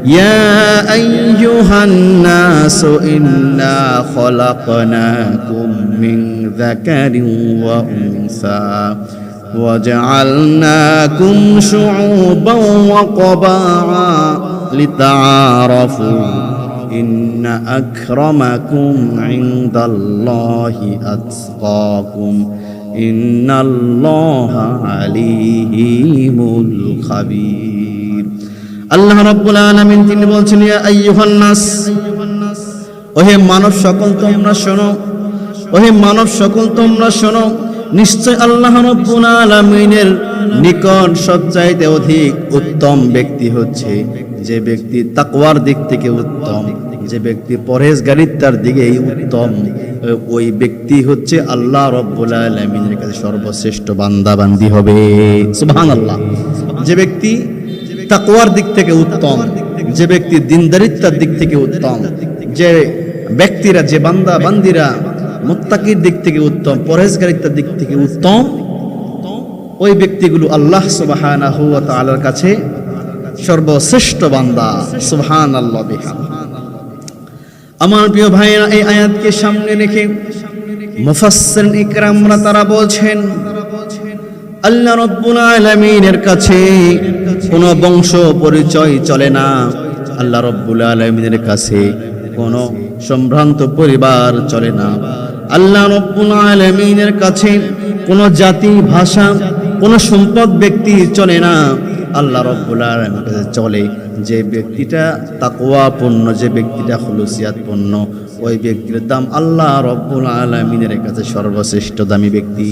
يا أيها الناس إنا خلقناكم من ذكر وأنثى وجعلناكم شعوبا وقبائل لتعارفوا إن أكرمكم عند الله أتقاكم إن الله عليم خبير আল্লাহ রাব্বুল আলামিন তিনি বলছেন ইয়া আইয়ুহান নাস, ওহে মানব সকল তোমরা শোনো, ওহে মানব সকল তোমরা শোনো, নিশ্চয় আল্লাহ রাব্বুল আলামিনের নিকট সবচাইতে অধিক উত্তম ব্যক্তি হচ্ছে যে ব্যক্তি তাকওয়ার দিক থেকে উত্তম, যে ব্যক্তি পরহেজগারিতার দিকে উত্তম, ওই ব্যক্তি হচ্ছে আল্লাহ রাব্বুল আলামিনের কাছে সর্বশ্রেষ্ঠ বান্দা বান্দি হবে। সুবহানাল্লাহ। যে ব্যক্তি তাকওয়ার দিক থেকে উত্তম, যে ব্যক্তি দিনদারিত্বের দিক থেকে উত্তম, যে ব্যক্তিরা যে বান্দা বান্দিরা মুত্তাকির দিক থেকে উত্তম, পরহেজগারিতার দিক থেকে উত্তম, ওই ব্যক্তিগুলো আল্লাহ সুবহানাহু ওয়া তাআলার কাছে সর্বশ্রেষ্ঠ বান্দা। সুবহানাল্লাহ বিহামদিহি। আমার প্রিয় ভাইরা, এই আয়াতকে সামনে রেখে মুফাসসিরিন ইকরামরা তারা বলছেন আল্লাহ রাব্বুল আলামিনের কাছে কোনো বংশ পরিচয় চলে না, আল্লাহ রাব্বুল আলামিনের কাছে কোনো সম্ভ্রান্ত পরিবার চলে না, আল্লাহ রাব্বুল আলামিনের কাছে কোনো জাতি ভাষা কোনো সম্পদ ব্যক্তি চলে না। আল্লাহ রাব্বুল আলামিনের কাছে চলে যে ব্যক্তিটা তাকওয়াপূর্ণ, যে ব্যক্তিটা খুলুসিয়াতপূর্ণ, ওই ব্যক্তির দাম আল্লাহ রাব্বুল আলামিনের কাছে সর্বশ্রেষ্ঠ দামি ব্যক্তি।